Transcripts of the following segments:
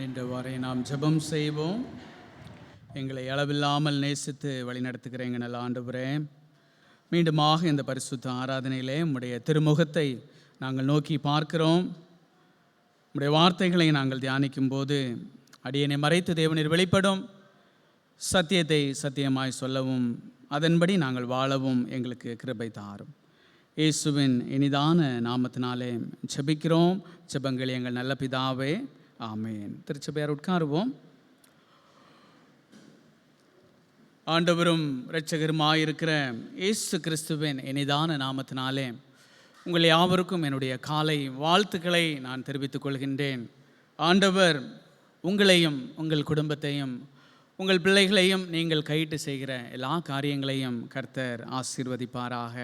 நின்றவாறே நாம் ஜெபம் செய்வோம். எங்களை அளவில்லாமல் நேசித்து வழிநடத்துகிற எங்கள் நல்ல ஆண்டவரே, மீண்டுமாக இந்த பரிசுத்த ஆராதனையிலே உம்முடைய திருமுகத்தை நாங்கள் நோக்கி பார்க்கிறோம். உம்முடைய வார்த்தைகளை நாங்கள் தியானிக்கும் போது அடியனை மறைத்து தேவனீர் வெளிப்படும், சத்தியத்தை சத்தியமாய் சொல்லவும் அதன்படி நாங்கள் வாழவும் எங்களுக்கு கிருபை தாரும். இயேசுவின் இனிதான நாமத்தினாலே ஜெபிக்கிறோம். ஜெபங்கள் எங்கள் நல்ல பிதாவே, ஆமேன். திருச்சபையார் உட்காருவோம். ஆண்டவரும் இரட்சகருமாயிருக்கிற இயேசு கிறிஸ்துவின் இனிதான நாமத்தினாலே உங்கள் யாவருக்கும் என்னுடைய காலை வாழ்த்துக்களை நான் தெரிவித்துக் கொள்கின்றேன். ஆண்டவர் உங்களையும் உங்கள் குடும்பத்தையும் உங்கள் பிள்ளைகளையும் நீங்கள் கையிட்டு செய்கிற எல்லா காரியங்களையும் கர்த்தர் ஆசீர்வதிப்பாராக.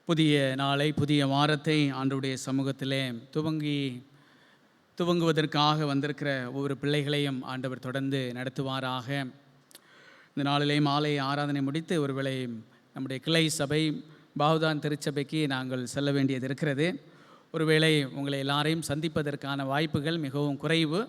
புதிய நாளை, புதிய வாரத்தை ஆண்டவருடைய சமூகத்திலே துவங்குவதற்காக வந்திருக்கிற ஒவ்வொரு பிள்ளைகளையும் ஆண்டவர் தொடர்ந்து நடத்துவாராக. இந்த நாளிலே மாலை ஆராதனை முடித்து ஒருவேளை நம்முடைய கிளை சபை பாவுதான் திருச்சபைக்கு நாங்கள் செல்ல வேண்டியது இருக்கிறது. ஒருவேளை உங்களை எல்லாரையும் சந்திப்பதற்கான வாய்ப்புகள் மிகவும் குறைவு.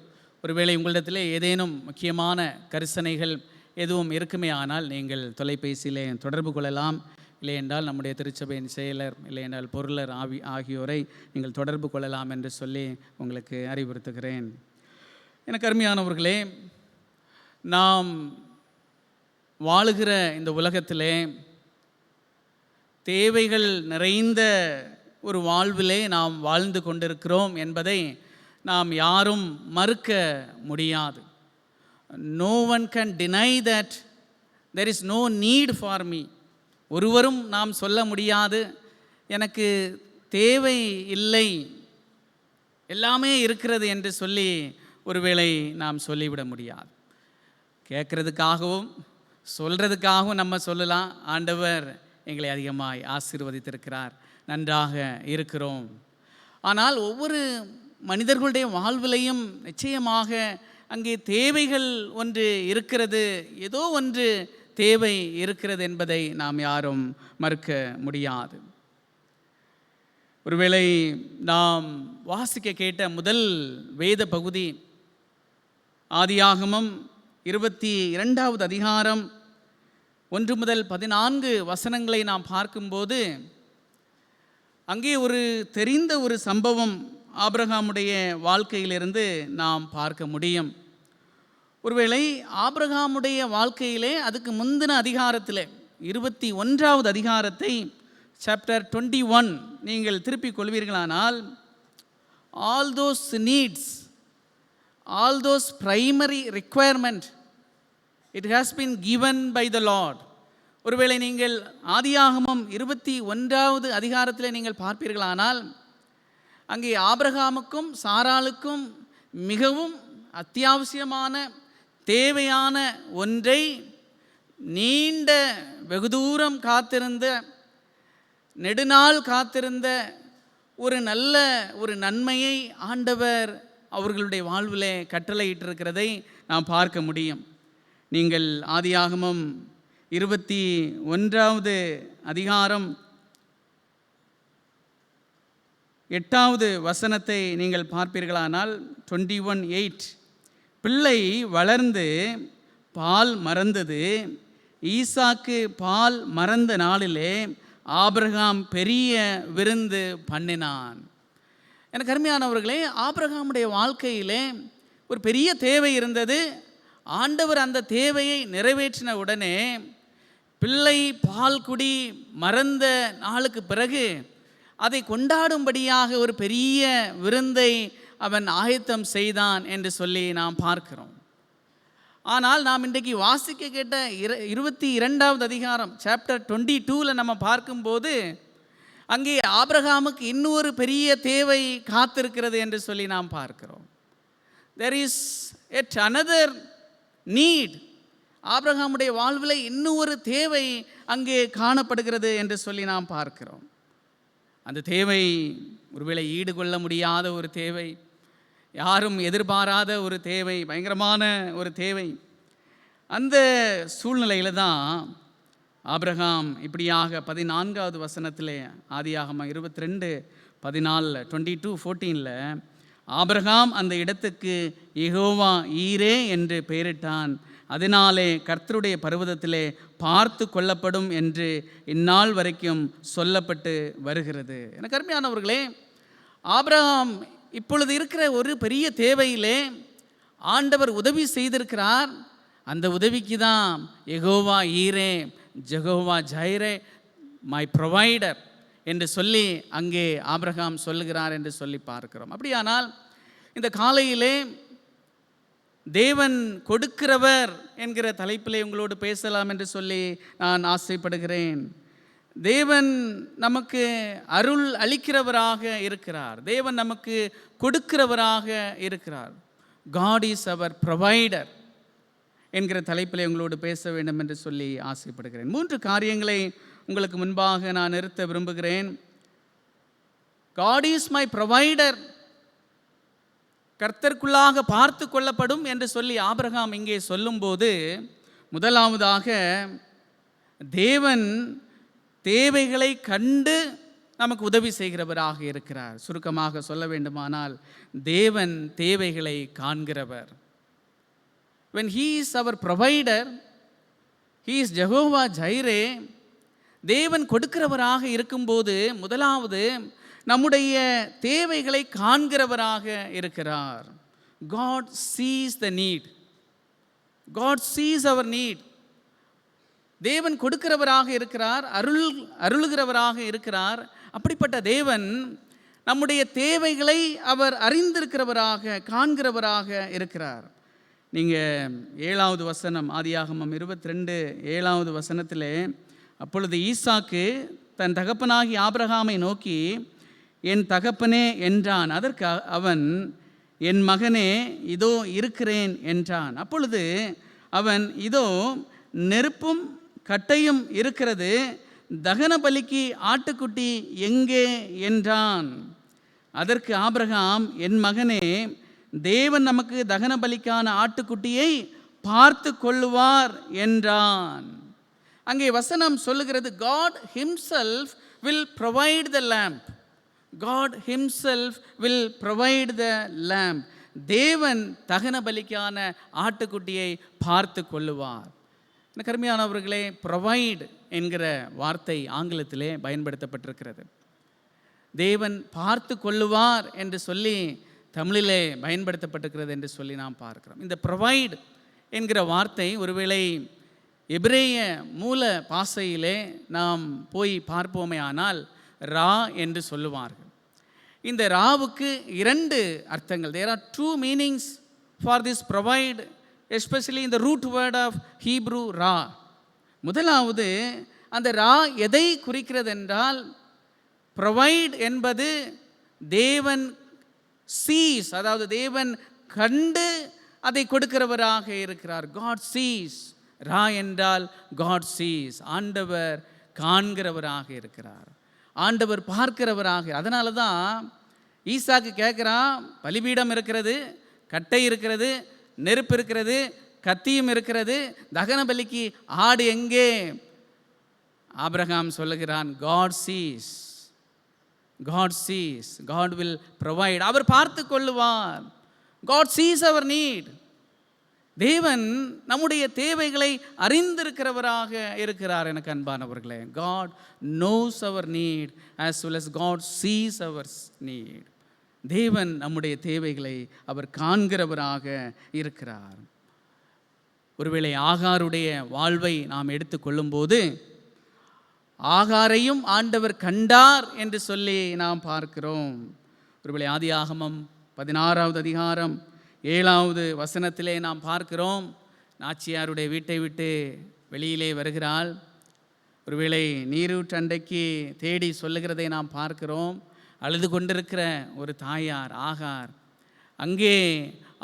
ஒருவேளை உங்களிடத்திலே ஏதேனும் முக்கியமான கரிசனைகள் எதுவும் இருக்குமே ஆனால் நீங்கள் தொலைபேசியிலே தொடர்பு கொள்ளலாம். இல்லை என்றால் நம்முடைய திருச்சபையின் செயலர், இல்லை என்றால் பொருளர் ஆகியோரை நீங்கள் தொடர்பு கொள்ளலாம் என்று சொல்லி உங்களுக்கு அறிவுறுத்துகிறேன். எனக்கு அருமையானவர்களே, நாம் வாழுகிற இந்த உலகத்திலே தேவைகள் நிறைந்த ஒரு வாழ்விலே நாம் வாழ்ந்து கொண்டிருக்கிறோம் என்பதை நாம் யாரும் மறுக்க முடியாது. No one can deny that there is no need for me. ஒருவரும் நாம் சொல்ல முடியாது, எனக்கு தேவை இல்லை, எல்லாமே இருக்கிறது என்று சொல்லி ஒருவேளை நாம் சொல்லிவிட முடியாது. கேட்குறதுக்காகவும் சொல்கிறதுக்காகவும் நம்ம சொல்லலாம், ஆண்டவர் எங்களை அதிகமாய் ஆசீர்வதித்திருக்கிறார், நன்றாக இருக்கிறோம். ஆனால் ஒவ்வொரு மனிதர்களுடைய வாழ்விலையும் நிச்சயமாக அங்கே தேவைகள் ஒன்று இருக்கிறது, ஏதோ ஒன்று தேவை இருக்கிறது என்பதை நாம் யாரும் மறுக்க முடியாது. ஒருவேளை நாம் வாசிக்க கேட்ட முதல் வேத பகுதி ஆதியாகமம் 22வது அதிகாரம் 1 முதல் 14 வசனங்களை நாம் பார்க்கும்போது அங்கே ஒரு தெரிந்த ஒரு சம்பவம் ஆபிரகாமுடைய வாழ்க்கையிலிருந்து நாம் பார்க்க முடியும். ஒருவேளை ஆபிரகாமுடைய வாழ்க்கையிலே அதுக்கு முந்தின அதிகாரத்தில் 21வது அதிகாரத்தை சாப்டர் 21 நீங்கள் திருப்பிக் கொள்வீர்களானால், all those needs, all those primary requirement it has been given by the lord. ஒருவேளை நீங்கள் ஆதியாகமம் 21வது அதிகாரத்தில் நீங்கள் பார்ப்பீர்களானால் அங்கே ஆபிரகாமுக்கும் சாராளுக்கும் மிகவும் அத்தியாவசியமான தேவையான ஒன்றை நீண்ட வெகு தூரம் காத்திருந்த, நெடுநாள் காத்திருந்த ஒரு நல்ல ஒரு நன்மையை ஆண்டவர் அவர்களுடைய வாழ்விலே கட்டளையிட்டிருக்கிறதை நாம் பார்க்க முடியும். நீங்கள் ஆதியாகமம் 21வது அதிகாரம் 8வது வசனத்தை நீங்கள் பார்ப்பீர்களானால் 21:8, பிள்ளை வளர்ந்து பால் மறந்தது, ஈசாக்கு பால் மறந்த நாளிலே ஆபிரகாம் பெரிய விருந்து பண்ணினான். எனக்கு அருமையானவர்களே, ஆபிரகாமுடைய வாழ்க்கையிலே ஒரு பெரிய தேவை இருந்தது. ஆண்டவர் அந்த தேவையை நிறைவேற்றின உடனே பிள்ளை பால் குடி மறந்த நாளுக்கு பிறகு அதை கொண்டாடும்படியாக ஒரு பெரிய விருந்தை அவன் ஆயத்தம் செய்தான் என்று சொல்லி நாம் பார்க்கிறோம். ஆனால் நாம் இன்றைக்கு வாசிக்க கேட்ட 22வது அதிகாரம் சாப்டர் 22ல் நம்ம பார்க்கும்போது அங்கே ஆபிரகாமுக்கு இன்னொரு பெரிய தேவை காத்திருக்கிறது என்று சொல்லி நாம் பார்க்கிறோம். there is yet another need. ஆபிரகாமுடைய வாழ்வில் இன்னொரு தேவை அங்கே காணப்படுகிறது என்று சொல்லி நாம் பார்க்கிறோம். அந்த தேவை ஒருவேளை ஈடுகொள்ள முடியாத ஒரு தேவை, யாரும் எதிர்பாராத ஒரு தேவை, பயங்கரமான ஒரு தேவை. அந்த சூழ்நிலையில் தான் ஆபிரகாம் இப்படியாக 14வது வசனத்திலே ஆதியாகமம் 22:14 22:14 ஆபிரகாம் அந்த இடத்துக்கு யெகோவா ஈரே என்று பெயரிட்டான். அதனாலே கர்த்தருடைய பர்வதத்திலே பார்த்து கொள்ளப்படும் என்று இந்நாள் வரைக்கும் சொல்லப்பட்டு வருகிறது. எனக்கு அருமையானவர்களே, ஆபிரகாம் இப்பொழுது இருக்கிற ஒரு பெரிய தேவையிலே ஆண்டவர் உதவி செய்திருக்கிறார். அந்த உதவிக்கு தான் யெகோவா ஈரே, ஜெகோவா ஜைரே, மை ப்ரொவைடர் என்று சொல்லி அங்கே ஆபிரகாம் சொல்லுகிறார் என்று சொல்லி பார்க்கிறோம். அப்படியானால் இந்த காலையிலே தேவன் கொடுக்கிறவர் என்கிற தலைப்பிலே உங்களோடு பேசலாம் என்று சொல்லி நான் ஆசைப்படுகிறேன். தேவன் நமக்கு அருள் அளிக்கிறவராக இருக்கிறார். தேவன் நமக்கு கொடுக்கிறவராக இருக்கிறார். God is our provider என்கிற தலைப்பிலே உங்களோடு பேச வேண்டும் என்று சொல்லி ஆசைப்படுகிறேன். 3 காரியங்களை உங்களுக்கு முன்பாக நான் நிறுத்த விரும்புகிறேன். God is my provider, கர்த்தருக்குள்ளாக பார்த்து கொள்ளப்படும் என்று சொல்லி ஆபிரகாம் இங்கே சொல்லும்போது, முதலாவதாக தேவன் தேவைகளை கண்டு நமக்கு உதவி செய்கிறவராக இருக்கிறார். சுருக்கமாக சொல்ல வேண்டுமானால், தேவன் தேவைகளை காண்கிறவர். When he is our provider, he is Jehovah Jireh. தேவன் கொடுக்கிறவராக இருக்கும்போது முதலாவது நம்முடைய தேவைகளை காண்கிறவராக இருக்கிறார். God sees the need. God sees our need. தேவன் கொடுக்கிறவராக இருக்கிறார், அருளுகிறவராக இருக்கிறார். அப்படிப்பட்ட தேவன் நம்முடைய தேவைகளை அவர் அறிந்திருக்கிறவராக, காண்கிறவராக இருக்கிறார். நீங்கள் 7வது வசனம், ஆதியாகமம் 22:7 வசனத்திலே, அப்பொழுது ஈசாக்கு தன் தகப்பனாகி ஆபிரகாமை நோக்கி, என் தகப்பனே என்றான். அதற்கு அவன், என் மகனே, இதோ இருக்கிறேன் என்றான். அப்பொழுது அவன், இதோ நெருப்பும் கட்டையும் இருக்கிறது, தகன பலிக்கு ஆட்டுக்குட்டி எங்கே என்றான். அதற்கு ஆபிரகாம், என் மகனே, தேவன் நமக்கு தகன பலிக்கான ஆட்டுக்குட்டியை பார்த்து கொள்ளுவார் என்றான். அங்கே வசனம் சொல்லுகிறது, God himself will provide the lamb. God himself will provide the lamb. தேவன் தகன பலிக்கான ஆட்டுக்குட்டியை பார்த்து கொள்ளுவார். கருமையானவர்களே, ப்ரொவைட் என்கிற வார்த்தை ஆங்கிலத்திலே பயன்படுத்தப்பட்டிருக்கிறது. தேவன் பார்த்து கொள்ளுவார் என்று சொல்லி தமிழிலே பயன்படுத்தப்பட்டிருக்கிறது என்று சொல்லி நாம் பார்க்கிறோம். இந்த ப்ரொவைட் என்கிற வார்த்தை ஒருவேளை எபிரேய மூல பாஷையிலே நாம் போய் பார்ப்போமே ஆனால் ரா என்று சொல்லுவார்கள். இந்த ராவுக்கு 2 அர்த்தங்கள். There are 2 meanings for this provide, especially in the root word of Hebrew ரா. முதலாவது, அந்த ரா எதை குறிக்கிறது என்றால், provide என்பது தேவன் sees, அதாவது தேவன் கண்டு அதை கொடுக்கிறவராக இருக்கிறார். God sees. ரா என்றால் God sees. ஆண்டவர் காண்கிறவராக இருக்கிறார், ஆண்டவர் பார்க்கிறவராக. அதனால தான் ஈசாக்கு கேட்குறான், பலிபீடம் இருக்கிறது, கட்டை இருக்கிறது, நெருப்பு இருக்கிறது, கத்தியும் இருக்கிறது, தகன பலிக்கு ஆடு எங்கே? ஆபிரகாம் சொல்லுகிறான், God sees. God sees. God will provide. அவர் பார்த்து கொள்ளுவார். God sees our need. தேவன் நம்முடைய தேவைகளை அறிந்திருக்கிறவராக இருக்கிறார். எனக்கு அன்பானவர்களே, God knows our need as well as God sees our need. தேவன் நம்முடைய தேவைகளை அவர் காண்கிறவராக இருக்கிறார். ஒருவேளை ஆகாருடைய வாழ்வை நாம் எடுத்துக்கொள்ளும்போது, ஆகாரையும் ஆண்டவர் கண்டார் என்று சொல்லி நாம் பார்க்கிறோம். ஒருவேளை ஆதியாகமம் 16வது அதிகாரம் 7வது வசனத்திலே நாம் பார்க்கிறோம், நாச்சியாருடைய வீட்டை விட்டு வெளியிலே வருகிறாள். ஒருவேளை நீரூற்றண்டைக்கு தேடி சொல்லுகிறதை நாம் பார்க்கிறோம். அழுது கொண்டிருக்கிற ஒரு தாயார் ஆகார். அங்கே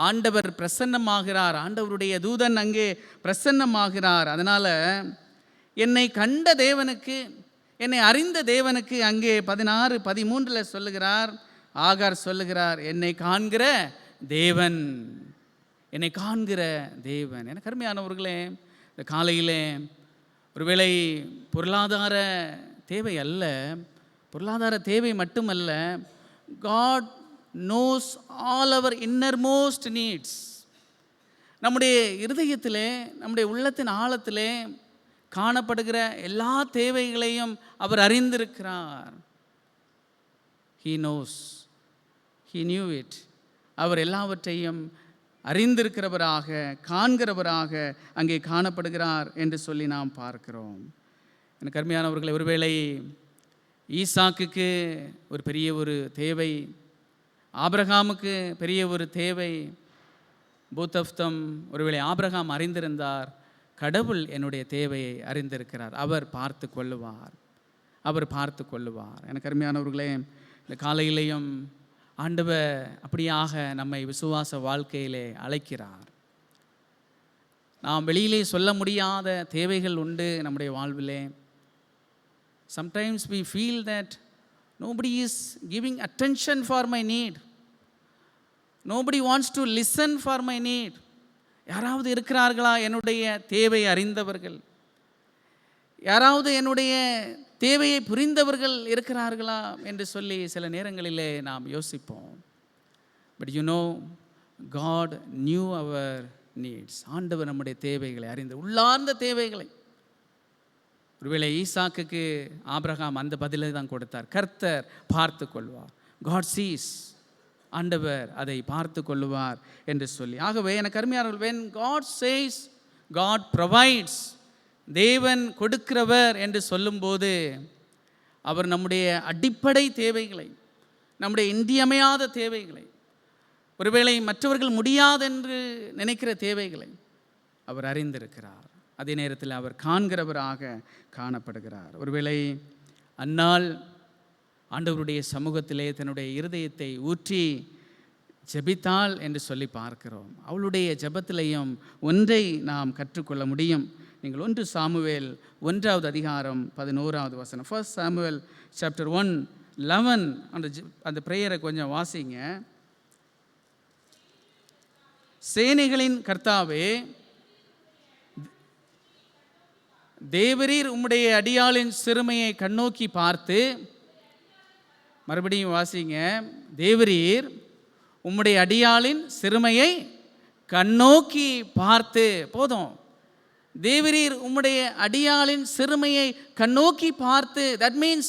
ஆண்டவர் பிரசன்னமாகிறார், ஆண்டவருடைய தூதன் அங்கே பிரசன்னமாகிறார். அதனால் என்னை கண்ட தேவனுக்கு, என்னை அறிந்த தேவனுக்கு அங்கே 16:13 சொல்லுகிறார், ஆகார் சொல்லுகிறார், என்னை காண்கிற தேவன், என்னை காண்கிற தேவன். எனக்கு அருமையானவர்களே, இந்த காலையிலே ஒருவேளை பொருளாதார தேவை அல்ல, பொருளாதார தேவை மட்டுமல்ல, God knows all our innermost needs. நம்முடைய இருதயத்திலே, நம்முடைய உள்ளத்தின் ஆழத்திலே காணப்படுகிற எல்லா தேவைகளையும் அவர் அறிந்திருக்கிறார். He knows. He knew it. அவர் எல்லாவற்றையும் அறிந்திருக்கிறவராக, காண்கிறவராக அங்கே காணப்படுகிறார் என்று சொல்லி நாம் பார்க்கிறோம். எனக்கு அருமையானவர்களை, ஒருவேளை ஈசாக்குக்கு ஒரு பெரிய ஒரு தேவை, ஆபிரகாமுக்கு பெரிய ஒரு தேவை. both of them, ஒருவேளை ஆபிரகாம் அறிந்திருந்தார், கடவுள் என்னுடைய தேவையை அறிந்திருக்கிறார், அவர் பார்த்து கொள்ளுவார், அவர் பார்த்து கொள்ளுவார். எனக்கு அருமையானவர்களே, இந்த காலையிலையும் ஆண்டவர் அப்படியாக நம்மை விசுவாச வாழ்க்கையிலே அழைக்கிறார். நாம் வெளியிலே சொல்ல முடியாத தேவைகள் உண்டு நம்முடைய வாழ்விலே. Sometimes we feel that nobody is giving attention for my need. Nobody wants to listen for my need. யாராவது இருக்கிறார்களா என்னுடைய தேவை அறிந்தவர்கள்? யாராவது என்னுடைய தேவையை புரிந்தவர்கள் இருக்கிறார்களா என்று சொல்லி சில நேரங்களிலே நாம் யோசிப்போம். But you know, God knew our needs. ஆண்டவர் நம்முடைய தேவைகளை அறிந்து, உள்ளார்ந்த தேவைகளை. ஒருவேளை ஈசாக்குக்கு ஆபிரகாம் அந்த பதிலை தான் கொடுத்தார், கர்த்தர் பார்த்து கொள்வார். காட் சீஸ், ஆண்டவர் அதை பார்த்து கொள்ளுவார் என்று சொல்லி. ஆகவே எனக்கு அருமையானவர்கள், when God says God provides, தேவன் கொடுக்கிறவர் என்று சொல்லும்போது அவர் நம்முடைய அடிப்படை தேவைகளை, நம்முடைய இன்றியமையாத தேவைகளை, ஒருவேளை மற்றவர்கள் முடியாதென்று நினைக்கிற தேவைகளை அவர் அறிந்திருக்கிறார். அதே நேரத்தில் அவர் காண்கிறவராக காணப்படுகிறார். ஒருவேளை அன்னாள் ஆண்டவருடைய சமூகத்திலே தன்னுடைய இருதயத்தை ஊற்றி ஜெபித்தாள் என்று சொல்லி பார்க்கிறோம். அவளுடைய ஜெபத்திலையும் ஒன்றை நாம் கற்றுக்கொள்ள முடியும். நீங்கள் 1 சாமுவேல் 1வது அதிகாரம் 11வது வசனம், 1 சாமுவேல் சாப்டர் 1:11 அந்த பிரேயரை கொஞ்சம் வாசிங்க. சேனைகளின் கர்த்தாவே, தேவரீர் உம்முடைய அடியாளின் சிறுமையை கண்ணோக்கி பார்த்து, மறுபடியும் வாசிங்க, தேவரீர் உம்முடைய அடியாளின் சிறுமையை கண்ணோக்கி பார்த்து. போதும், தேவரீர் உம்முடைய அடியாளின் சிறுமையை கண்ணோக்கி பார்த்து. That means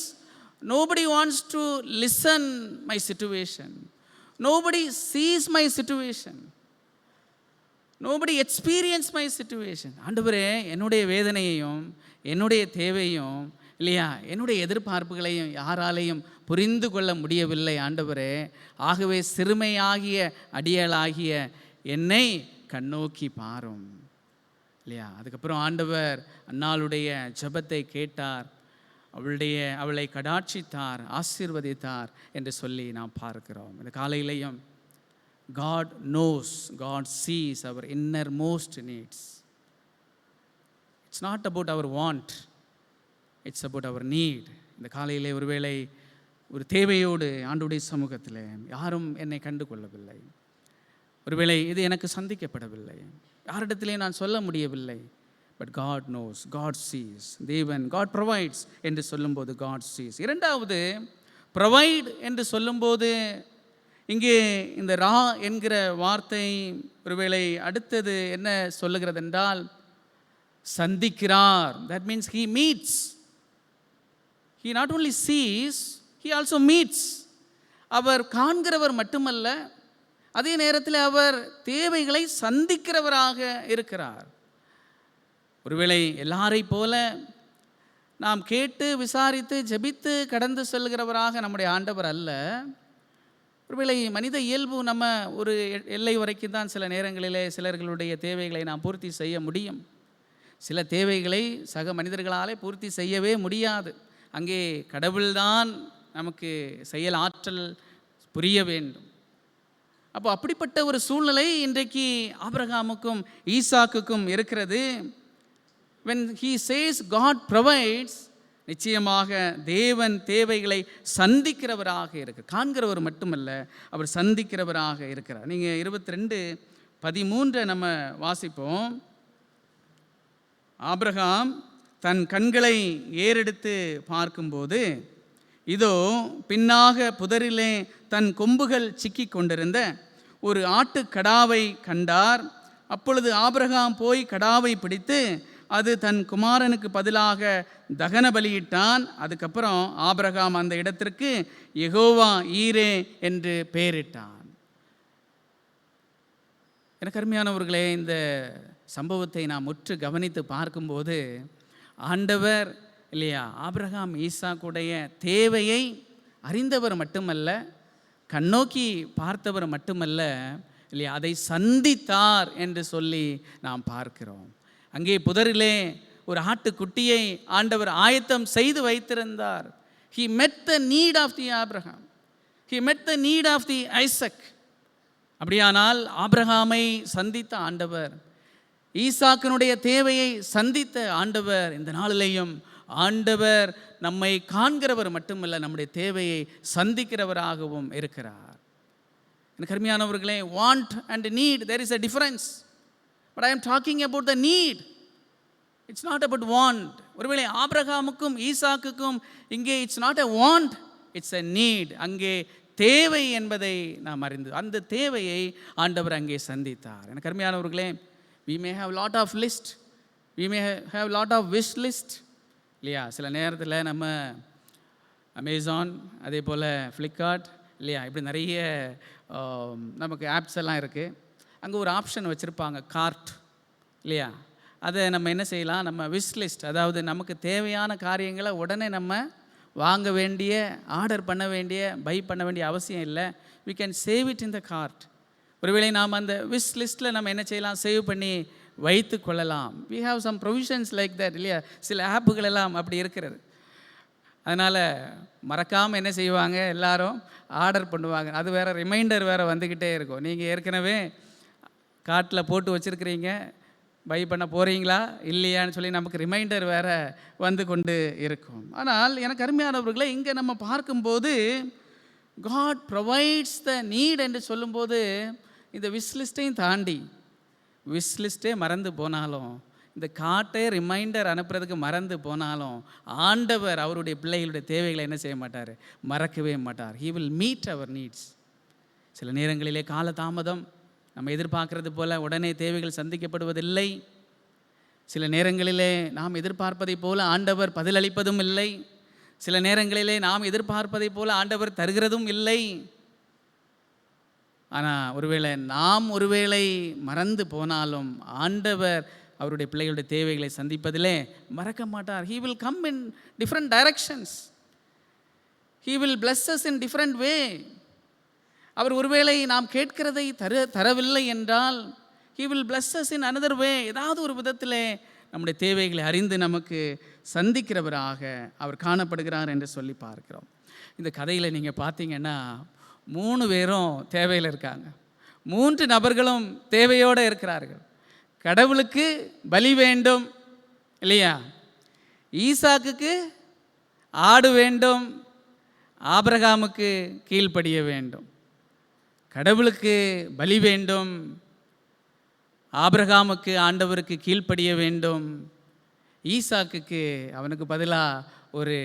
nobody wants to listen my situation. Nobody sees my situation. Nobody experience my situation. ஆண்டவரே, என்னுடைய வேதனையையும் என்னுடைய தேவையும் இல்லையா, என்னுடைய எதிர்பார்ப்புகளையும் யாராலையும் புரிந்து கொள்ள முடியவில்லை ஆண்டவரே. ஆகவே சிறுமையாகிய அடியாளாகிய என்னை கண்ணோக்கி பாரும் இல்லையா. அதுக்கப்புறம் ஆண்டவர் அன்னாளுடைய ஜெபத்தை கேட்டார், அவளை கடாட்சித்தார், ஆசீர்வதித்தார் என்று சொல்லி நாம் பார்க்கிறோம். இந்த காலையிலையும் God knows, God sees our innermost needs. It's not about our want, it's about our need. இந்த காலையிலே ஒருவேளை ஒரு தேவையோடு ஆண்டவருடைய சமூகத்தில் யாரும் என்னை கண்டு கொள்ளவில்லை, ஒருவேளை இது எனக்கு சந்திக்கப்படவில்லை, யாரிடத்திலே நான் சொல்ல முடியவில்லை. But God knows, God sees. தேவன் காட் ப்ரொவைட்ஸ் என்று சொல்லும்போது காட் சீஸ். இரண்டாவது, ப்ரொவைட் என்று சொல்லும்போது இங்கே இந்த ரா என்கிற வார்த்தை ஒருவேளை அடுத்தது என்ன சொல்லுகிறது என்றால் சந்திக்கிறார். That means he meets. He not only sees, he also meets. அவர் காண்கிறவர் மட்டுமல்ல, அதே நேரத்தில் அவர் தேவைகளை சந்திக்கிறவராக இருக்கிறார். ஒருவேளை எல்லாரை போல நாம் கேட்டு விசாரித்து ஜெபித்து கடந்து செல்கிறவராக நம்முடைய ஆண்டவர் அல்ல. ஒருவேளை மனித இயல்பு நம்ம ஒரு எல்லை வரைக்கும் தான் சில நேரங்களிலே சிலர்களுடைய தேவைகளை நாம் பூர்த்தி செய்ய முடியும். சில தேவைகளை சக மனிதர்களாலே பூர்த்தி செய்யவே முடியாது. அங்கே கடவுள்தான் நமக்கு செயல் ஆற்றல் புரிய வேண்டும். அப்போ அப்படிப்பட்ட ஒரு சூழ்நிலை இன்றைக்கு ஆபிரகாமுக்கும் ஈசாக்குக்கும் இருக்கிறது. when he says God provides, நிச்சயமாக தேவன் தேவைகளை சந்திக்கிறவராக இருக்கிறார். காண்கிறவர் மட்டுமல்ல, அவர் சந்திக்கிறவராக இருக்கிறார். நீங்கள் 22:13 நம்ம வாசிப்போம். ஆபிரகாம் தன் கண்களை ஏறெடுத்து பார்க்கும்போது இதோ பின்னாக புதரிலே தன் கொம்புகள் சிக்கி கொண்டிருந்த ஒரு ஆட்டுக்கடாவை கண்டார். அப்பொழுது ஆபிரகாம் போய் கடாவை பிடித்து அது தன் குமாரனுக்கு பதிலாக தகன பலியிட்டான். அதுக்கப்புறம் ஆபிரகாம் அந்த இடத்திற்கு யெகோவா ஈரே என்று பெயரிட்டான். எனக்கு அருமையானவர்களே, இந்த சம்பவத்தை நாம் முற்று கவனித்து பார்க்கும்போது ஆண்டவர் இல்லையா, ஆபிரகாம் ஈசாக்குடைய தேவையை அறிந்தவர் மட்டுமல்ல, கண்ணோக்கி பார்த்தவர் மட்டுமல்ல இல்லையா, அதை சந்தித்தார் என்று சொல்லி நாம் பார்க்கிறோம். அங்கே புதரிலே ஒரு ஆட்டுக்குட்டியை ஆண்டவர் ஆயத்தம் செய்து வைத்திருந்தார். He met the need of the Abraham. He met the need of the Isaac. அப்படியானால் ஆபிரகாமை சந்தித்த ஆண்டவர், ஈசாக்கினுடைய தேவையை சந்தித்த ஆண்டவர், இந்த நாளிலேயும் ஆண்டவர் நம்மை காண்கிறவர் மட்டுமல்ல, நம்முடைய தேவையை சந்திக்கிறவராகவும் இருக்கிறார். எனக்கு அருமையானவர்களே, want and need, there is a difference. But I am talking about the need. It's not about want. ஒருவேளை ஆபிரகாமுக்கும் ஈசாக்குக்கும் இங்கே it's not a want, it's a need. அங்கே தேவை என்பதை நாம் அறிந்து அந்த தேவையை ஆண்டவர் அங்கே சந்தித்தார். எனக்கு அருமையானவர்களே, we may have lot of list, we may have lot of wish list இல்லையா. சில நேரத்தில் நம்ம அமேசான், அதே போல் ஃப்ளிப்கார்ட் இல்லையா, இப்படி நிறைய நமக்கு ஆப்ஸ் எல்லாம் இருக்குது. அங்கே ஒரு ஆப்ஷன் வச்சுருப்பாங்க, கார்ட் இல்லையா. அதை நம்ம என்ன செய்யலாம், நம்ம விஷ் லிஸ்ட், அதாவது நமக்கு தேவையான காரியங்களை உடனே நம்ம வாங்க வேண்டிய, ஆர்டர் பண்ண வேண்டிய, பை பண்ண வேண்டிய அவசியம் இல்லை. we can save it in the cart. ஒருவேளை நாம் அந்த விஷ் லிஸ்ட்டில் நம்ம என்ன செய்யலாம், சேவ் பண்ணி வைத்து கொள்ளலாம். we have some provisions like that இல்லையா. சில ஆப்புகள் எல்லாம் அப்படி இருக்கிறது. அதனால் மறக்காமல் என்ன செய்வாங்க, எல்லாரும் ஆர்டர் பண்ணுவாங்க. அது வேறு ரிமைண்டர் வேறு வந்துக்கிட்டே இருக்கும். நீங்கள் ஏற்கனவே கார்ட்டில் போட்டு வச்சுருக்கிறீங்க, பை பண்ண போகிறீங்களா இல்லையான்னு சொல்லி நமக்கு ரிமைண்டர் வேறு வந்து கொண்டு இருக்கும். ஆனால் எனக்கு அருமையானவர்களை, இங்கே நம்ம பார்க்கும்போது God provides the need என்று சொல்லும்போது, இந்த விஷ் லிஸ்ட்டையும் தாண்டி, விஷ் லிஸ்ட்டே மறந்து போனாலும், இந்த கார்ட்டை ரிமைண்டர் அனுப்புறதுக்கு மறந்து போனாலும், ஆண்டவர் அவருடைய பிள்ளைகளுடைய தேவைகளை என்ன செய்ய மாட்டார், மறக்கவே மாட்டார். He will meet our needs. சில நேரங்களிலே காலதாமதம், நம்ம எதிர்பார்க்கறது போல உடனே தேவைகள் சந்திக்கப்படுவதில்லை. சில நேரங்களிலே நாம் எதிர்பார்ப்பதை போல ஆண்டவர் பதிலளிப்பதும் இல்லை. சில நேரங்களிலே நாம் எதிர்பார்ப்பதை போல ஆண்டவர் தருகிறதும் இல்லை. ஆனால் ஒருவேளை மறந்து போனாலும் ஆண்டவர் அவருடைய பிள்ளைகளுடைய தேவைகளை சந்திப்பதிலே மறக்க மாட்டார். He will come in different directions. He will bless us in different way. அவர் ஒருவேளை நாம் கேட்கிறதை தரவில்லை என்றால் He will bless us in another way. ஏதாவது ஒரு விதத்தில் நம்முடைய தேவைகளை அறிந்து நமக்கு சந்திக்கிறவராக அவர் காணப்படுகிறார் என்று சொல்லி பார்க்கிறோம். இந்த கதையில் நீங்கள் பார்த்தீங்கன்னா 3 பேரும் தேவையில் இருக்காங்க. 3 நபர்களும் தேவையோடு இருக்கிறார்கள். கடவுளுக்கு பலி வேண்டும் இல்லையா, ஈசாக்குக்கு ஆடு வேண்டும், ஆபிரகாமுக்கு கீழ்ப்படிய வேண்டும். கடவுளுக்கு பலி வேண்டும், ஆபிரகாமுக்கு ஆண்டவருக்கு கீழ்ப்படிய வேண்டும், ஈசாக்குக்கு அவனுக்கு பதிலாக ஒரு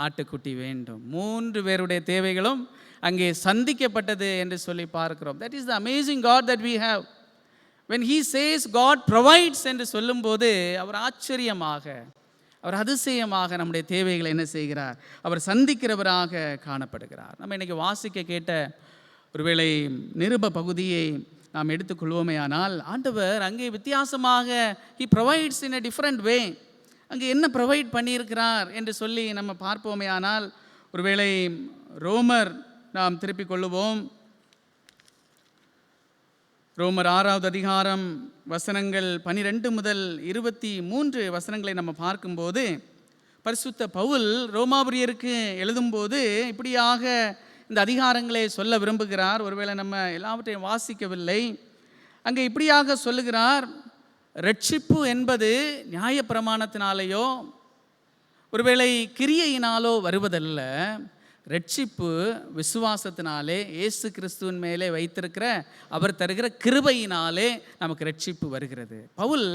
ஆட்டுக்குட்டி வேண்டும். 3 பேருடைய தேவைகளும் அங்கே சந்திக்கப்பட்டது என்று சொல்லி பார்க்கிறோம். That is the amazing God that we have. When he says God provides என்று சொல்லும்போது அவர் ஆச்சரியமாக, அவர் அதிசயமாக நம்முடைய தேவைகளை என்ன செய்கிறார், அவர் சந்திக்கிறவராக காணப்படுகிறார். நம்ம இன்றைக்கி வாசிக்க கேட்ட ஒருவேளை நிருப பகுதியை நாம் எடுத்துக்கொள்வோமேயானால், ஆண்டவர் அங்கே வித்தியாசமாக he provides in a different way. அங்கே என்ன ப்ரொவைட் பண்ணியிருக்கிறார் என்று சொல்லி நம்ம பார்ப்போமேயானால், ஒருவேளை ரோமர் நாம் திருப்பிக் கொள்ளுவோம். ரோமர் 6வது அதிகாரம் வசனங்கள் 12 முதல் 23 வசனங்களை நம்ம பார்க்கும்போது, பரிசுத்த பவுல் ரோமாபுரியருக்கு எழுதும்போது இப்படியாக இந்த அதிகாரங்களை சொல்ல விரும்புகிறார். ஒருவேளை நம்ம எல்லாவற்றையும் வாசிக்கவில்லை. அங்கே இப்படியாக சொல்லுகிறார், ரட்சிப்பு என்பது நியாயப்பிரமாணத்தினாலேயோ ஒருவேளை கிரியையினாலோ வருவதல்ல, ரட்சிப்பு விசுவாசத்தினாலே இயேசு கிறிஸ்துவின் மேலே வைத்திருக்கிற அவர் தருகிற கிருபையினாலே நமக்கு ரட்சிப்பு வருகிறது. பவுல்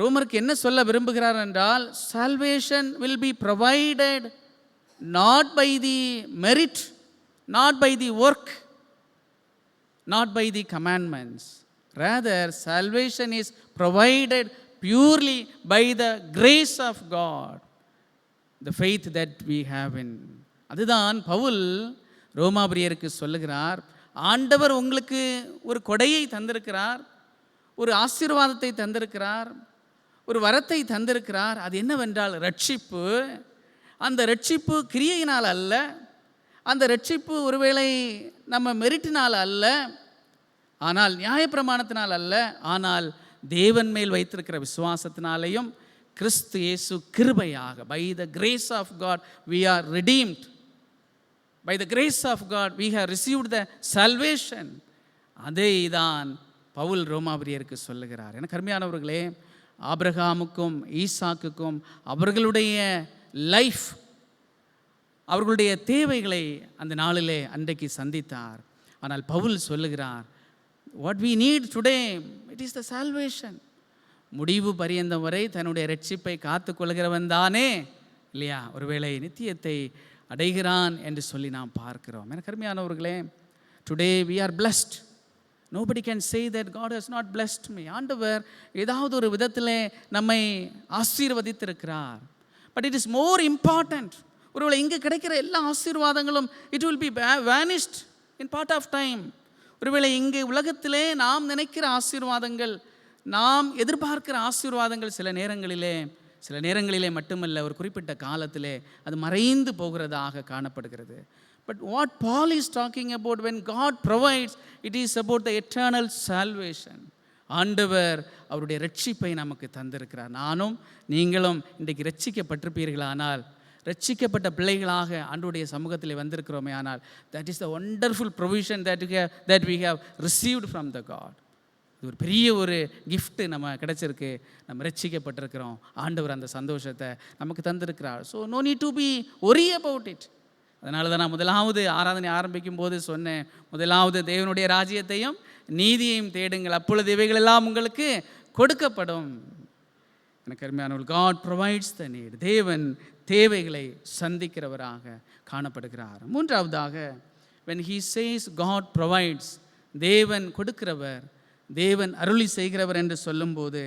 ரோமருக்கு என்ன சொல்ல விரும்புகிறார் என்றால், salvation will be provided not by the merit, not by the work, not by the commandments. Rather, salvation is provided purely by the grace of God, the faith that we have in. அதுதான் பவுல் ரோமாபுரியருக்கு சொல்லுகிறார், ஆண்டவர் உங்களுக்கு ஒரு கொடையை தந்திருக்கிறார், ஒரு ஆசீர்வாதத்தை தந்திருக்கிறார், ஒரு வரத்தை தந்திருக்கிறார். அது என்னவென்றால் ரட்சிப்பு. அந்த ரட்சிப்பு கிரியையினால் அல்ல, அந்த ரட்சிப்பு ஒருவேளை நம்ம மெரிட்டினால் அல்ல, ஆனால் நியாயப்பிரமாணத்தினால் அல்ல, ஆனால் தேவன் மேல் வைத்திருக்கிற விசுவாசத்தினாலேயும் கிறிஸ்து இயேசு கிருபையாக, by the grace of God we are redeemed, by the grace of God we have received the salvation. அதை தான் பவுல் ரோமாபுரியருக்கு சொல்லுகிறார். எனக்கு அருமையானவர்களே, ஆபிரகாமுக்கும் ஈசாக்குக்கும் அவர்களுடைய லைஃப், அவர்களுடைய தேவைகளை அந்த நாளிலே அன்றைக்கு சந்தித்தார். ஆனால் பவுல் சொல்லுகிறார், what we need today, it is the salvation. முடிவு பரியந்தம் வரை தன்னுடைய ரட்சிப்பை காத்து கொள்கிறவன் தானே இல்லையா ஒருவேளை நித்தியத்தை அடைகிறான் என்று சொல்லி நாம் பார்க்கிறோம். எனக்கு அருமையானவர்களே, today we are blessed. Nobody can say that God has not blessed me. ஆண்டவர் ஏதாவது ஒரு விதத்தில் நம்மை ஆசீர்வதித்திருக்கிறார். But it is more important. ஒருவேளை இங்கே கிடைக்கிற எல்லா ஆசீர்வாதங்களும் it will be vanished in part of time. ஒருவேளை இங்கே உலகத்திலே நாம் நினைக்கிற ஆசீர்வாதங்கள், நாம் எதிர்பார்க்கிற ஆசீர்வாதங்கள் சில நேரங்களிலே மட்டுமல்ல, ஒரு குறிப்பிட்ட காலத்திலே அது மறைந்து போகிறதாக காணப்படுகிறது. But what Paul is talking about, when God provides, it is about the eternal salvation. ஆண்டவர் அவருடைய ரட்சிப்பை நமக்கு தந்திருக்கிறார். நானும் நீங்களும் இன்றைக்கு ரட்சிக்கப்பட்டிருப்பீர்களானால், ரட்சிக்கப்பட்ட பிள்ளைகளாக ஆண்டவருடைய சமூகத்தில் வந்திருக்கிறோமே ஆனால், that is the wonderful provision that we have received from the God. இது ஒரு பெரிய ஒரு கிஃப்ட்டு நம்ம கிடைச்சிருக்கு. நம்ம ரட்சிக்கப்பட்டிருக்கிறோம். ஆண்டவர் அந்த சந்தோஷத்தை நமக்கு தந்திருக்கிறார். So no need to be worry about it. அதனால தான் நான் முதலாவது ஆராதனை ஆரம்பிக்கும் போது சொன்னேன், முதலாவது தேவனுடைய ராஜ்யத்தையும் நீதியையும் தேடுங்கள், அப்பொழுது இவைகளெல்லாம் உங்களுக்கு கொடுக்கப்படும். எனக்கு அருமையானவர்கள், God provides the need. தேவன் தேவைகளை சந்திக்கிறவராக காணப்படுகிறார். மூன்றாவதாக, when he says God provides, தேவன் கொடுக்கிறவர், தேவன் அருளி செய்கிறவர் என்று சொல்லும்போது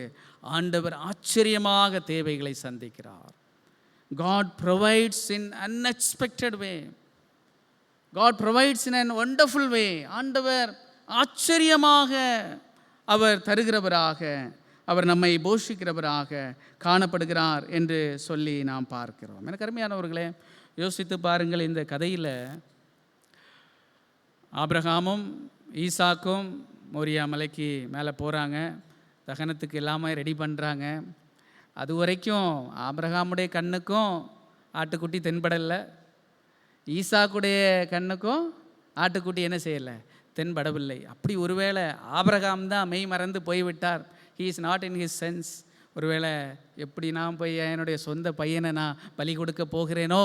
ஆண்டவர் ஆச்சரியமாக தேவைகளை சந்திக்கிறார். God provides in unexpected way. God provides in a wonderful way. ஆண்டவர் ஆச்சரியமாக அவர் தருகிறவராக, அவர் நம்மை போஷிக்கிறவராக காணப்படுகிறார் என்று சொல்லி நாம் பார்க்கிறோம். எனக்கு அருமையானவர்களே, யோசித்து பாருங்கள். இந்த கதையில் ஆபிரகாமும் ஈசாக்கும் மோரியா மலைக்கு மேலே போகிறாங்க, தகனத்துக்கு எல்லாமே ரெடி பண்ணுறாங்க. அது வரைக்கும் ஆபிரகாமுடைய கண்ணுக்கும் ஆட்டுக்குட்டி தென்படலை, ஈசாக்குடைய கண்ணுக்கும் ஆட்டுக்குட்டி என்ன செய்யலை, தென்படவில்லை. அப்படி ஒருவேளை ஆபிரகாம் தான் மெய் மறந்து போய்விட்டார். He is not in his sense. ஒருவேளை எப்படி நான் போய் என்னுடைய சொந்த பையனை நான் பலி கொடுக்க போகிறேனோ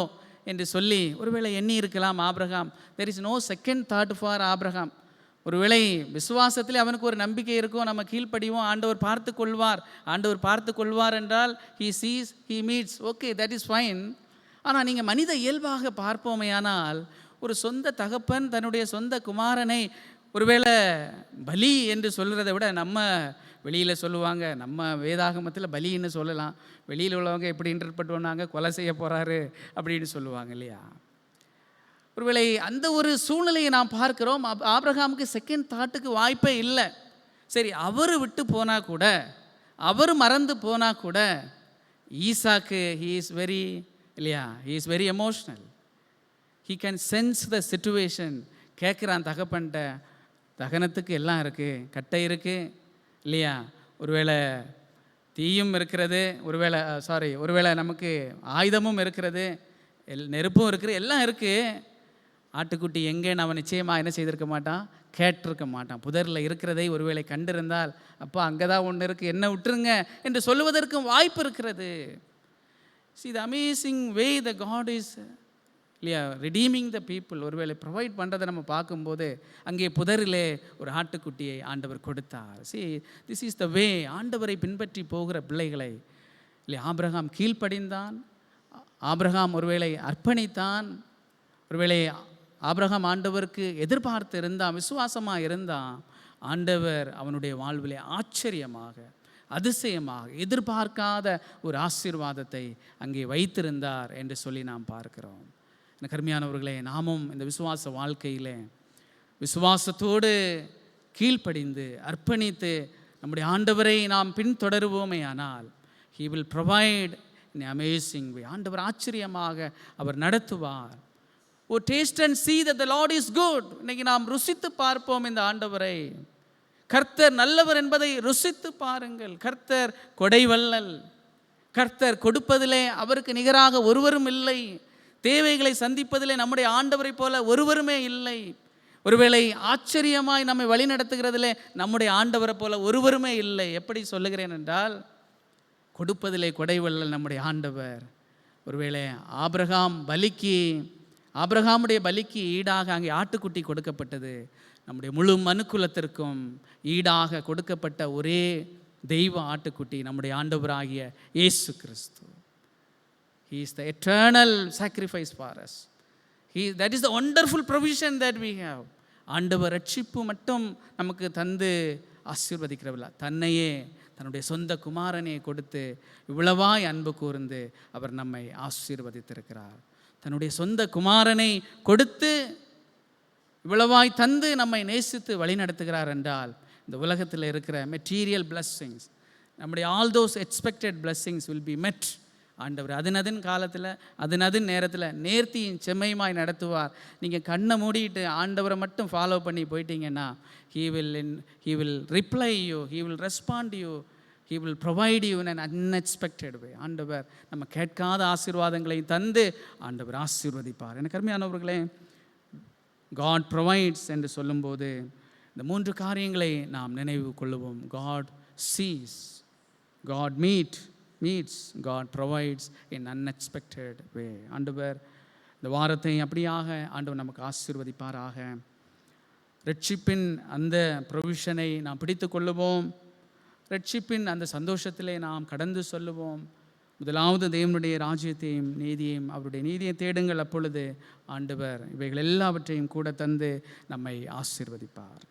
என்று சொல்லி ஒருவேளை எண்ணி இருக்கலாம் Abraham. There is no second thought for Abraham. ஒருவேளை விசுவாசத்தில் அவனுக்கு ஒரு நம்பிக்கை இருக்கும், நம்ம கீழ்ப்படிவோம், ஆண்டவர் பார்த்து கொள்வார். ஆண்டவர் பார்த்து கொள்வார் என்றால் he sees, he meets, okay, that is fine. ஆனால் நீங்கள் மனித இயல்பாக பார்ப்போமேயானால், ஒரு சொந்த தகப்பன் தன்னுடைய சொந்த குமாரனை ஒருவேளை பலி என்று சொல்கிறத விட, நம்ம வெளியில் சொல்லுவாங்க, நம்ம வேதாகமத்தில் பலின்னு சொல்லலாம், வெளியில் உள்ளவங்க எப்படி இன்டர்பிரட் பண்ணாங்க, கொலை செய்ய போகிறாரு அப்படின்னு சொல்லுவாங்க இல்லையா. ஒருவேளை அந்த ஒரு சூழ்நிலையை நாம் பார்க்கிறோம். ஆபிரகாமுக்கு செகண்ட் தாட்டுக்கு வாய்ப்பே இல்லை. சரி, அவர் விட்டு போனால் கூட, அவர் மறந்து போனால் கூட, ஈசாக்கு he is very emotional. He can sense the situation. கேட்குறான் தகப்பன்ட்ட, தகனத்துக்கு எல்லாம் இருக்குது, கட்டை இருக்குது இல்லையா, ஒருவேளை தீயும் இருக்கிறது, ஒருவேளை நமக்கு ஆயுதமும் இருக்கிறது, நெருப்பும் இருக்குது, எல்லாம் இருக்குது. ஆட்டுக்குட்டி எங்கேன்னு அவன் நிச்சயமாக என்ன செய்திருக்க மாட்டான், கேட்டிருக்க மாட்டான். புதரில் இருக்கிறதை ஒருவேளை கண்டிருந்தால், அப்பா அங்கே தான் ஒன்று இருக்குது, என்ன விட்டுருங்க என்று சொல்லுவதற்கும் வாய்ப்பு இருக்கிறது. See the amazing way the God is இல்லையா redeeming the people. ஒருவேளை ப்ரொவைட் பண்ணுறதை நம்ம பார்க்கும்போது, அங்கே புதரிலே ஒரு ஆட்டுக்குட்டியை ஆண்டவர் கொடுத்தார். See, this is the way. ஆண்டவரை பின்பற்றி போகிற பிள்ளைகளை இல்லையா, ஆபிரகாம் கீழ்ப்படிந்தான், ஆபிரகாம் ஒருவேளை அர்ப்பணித்தான், ஒருவேளை ஆபிரகாம் ஆண்டவருக்கு எதிர்பார்த்து இருந்தான், விசுவாசமாக இருந்தான். ஆண்டவர் அவனுடைய வாழ்விலே ஆச்சரியமாக, அதிசயமாக, எதிர்பார்க்காத ஒரு ஆசீர்வாதத்தை அங்கே வைத்திருந்தார் என்று சொல்லி நாம் பார்க்கிறோம். எனக்கு அருமையானவர்களே, நாமும் இந்த விசுவாச வாழ்க்கையில் விசுவாசத்தோடு கீழ்ப்படிந்து அர்ப்பணித்து நம்முடைய ஆண்டவரை நாம் பின்தொடருவோமே ஆனால் He will provide in an amazing way. ஆண்டவர் ஆச்சரியமாக அவர் நடத்துவார். O taste and see that the Lord is good. இன்னைக்கு நாம் ருசித்து பார்ப்போம் இந்த ஆண்டவரை. கர்த்தர் நல்லவர் என்பதை ருசித்து பாருங்கள். கர்த்தர் கொடைவள்ளல். கர்த்தர் கொடுப்பதிலே அவருக்கு நிகராக ஒருவரும் இல்லை. தேவைகளை சந்திப்பதிலே நம்முடைய ஆண்டவரை போல ஒருவருமே இல்லை. ஒருவேளை ஆச்சரியமாய் நம்மை வழி நடத்துகிறதிலே நம்முடைய ஆண்டவரை போல ஒருவருமே இல்லை. எப்படி சொல்லுகிறேன் என்றால், கொடுப்பதிலே கொடைவள்ளல் நம்முடைய ஆண்டவர். ஒருவேளை ஆபிரகாமுடைய பலிக்கு ஈடாக அங்கே ஆட்டுக்குட்டி கொடுக்கப்பட்டது. நம்முடைய முழு மனுக்குலத்திற்கும் ஈடாக கொடுக்கப்பட்ட ஒரே தெய்வ ஆட்டுக்குட்டி நம்முடைய ஆண்டவராகிய இயேசு கிறிஸ்து. He is the eternal sacrifice for us. That is the wonderful provision that we have. ஆண்டவர் ரட்சிப்பு மட்டும் நமக்கு தந்து ஆசீர்வதிக்கிறவில்லை, தன்னையே தன்னுடைய சொந்த குமாரனை கொடுத்து இவ்வளவாய் அன்பு கூர்ந்து அவர் நம்மை ஆசீர்வதித்திருக்கிறார். தன்னுடைய சொந்த குமாரனை கொடுத்து இவ்வளவாய் தந்து நம்மை நேசித்து வழி நடத்துகிறார் என்றால், இந்த உலகத்தில் இருக்கிற மெட்டீரியல் பிளஸ்ஸிங்ஸ், நம்முடைய all those expected blessings will be மெட். ஆண்டவர் அதனதின் காலத்தில் அதனதின் நேரத்தில் நேர்த்தியும் செம்மையுமாய் நடத்துவார். நீங்கள் கண்ணை மூடிட்டு ஆண்டவரை மட்டும் ஃபாலோ பண்ணி போயிட்டீங்கன்னா he will reply you, he will respond you, he will provide you in an unexpected way. ஆண்டவர் நம்ம கேட்காத ஆசீர்வாதங்களை தந்து ஆண்டவர் ஆசீர்வதிப்பார். எனக்கு அருமையானவர்களே, God provides என்று சொல்லும்போது இந்த 3 காரியங்களை நாம் நினைவு கொள்ளுவோம். God sees, God meets, God provides in unexpected way. ஆண்டவர் இந்த வாரத்தை அப்படியாக ஆண்டவர் நமக்கு ஆசீர்வதிப்பாராக. ரட்சிப்பின் அந்த ப்ரொவிஷனை நாம் பிடித்து கொள்ளுவோம். ரட்சிப்பின் அந்த சந்தோஷத்திலே நாம் கடந்து சொல்லுவோம். முதலாவது தேவனுடைய ராஜ்யத்தையும் நீதியையும், அவருடைய நீதியை தேடுங்கள், அப்பொழுது ஆண்டவர் இவைகள் எல்லாவற்றையும் கூட தந்து நம்மை ஆசீர்வதிப்பார்.